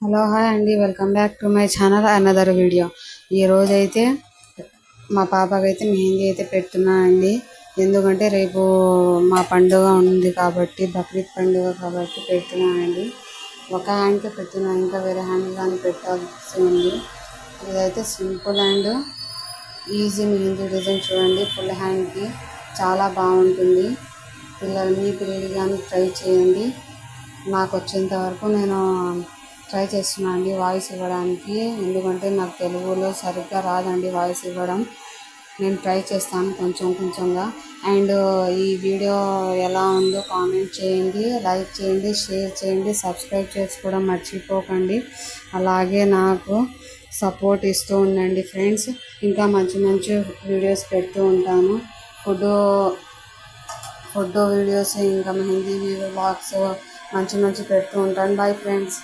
Hello hi అండి, welcome back to my channel another video. ఈరోజైతే మా పాపకైతే మెహందీ అయితే పెడుతున్నా అండి. ఎందుకంటే రేపు మా పండుగ ఉంది కాబట్టి, బక్రీద్ పండుగ కాబట్టి పెడుతున్నానండి. ఒక హ్యాండ్తో పెడుతున్నా, ఇంకా వేరే హ్యాండ్ కానీ పెట్టాల్సి ఉంది. ఇదైతే simple and easy mehndi design చూడండి. ఫుల్ హ్యాండ్కి చాలా బాగుంటుంది. మీ పిల్లలు కానీ ట్రై చేయండి. నాకు వచ్చేంత వరకు నేను ట్రై చేస్తున్నాను అండి వాయిస్ ఇవ్వడానికి. ఎందుకంటే నాకు తెలుగులో సరిగ్గా రాదండి వాయిస్ ఇవ్వడం. నేను ట్రై చేస్తాను కొంచెం కొంచెంగా. అండ్ ఈ వీడియో ఎలా ఉందో కామెంట్ చేయండి, లైక్ చేయండి, షేర్ చేయండి, సబ్స్క్రైబ్ చేసుకోవడం మర్చిపోకండి. అలాగే నాకు సపోర్ట్ ఇస్తూ ఉండండి ఫ్రెండ్స్. ఇంకా మంచి మంచి వీడియోస్ పెడుతూ ఉంటాను. ఫుడ్ వీడియోస్, ఇంకా మెహందీ వ్లాగ్స్ మంచి మంచి పెడుతూ ఉంటాను. Bye friends.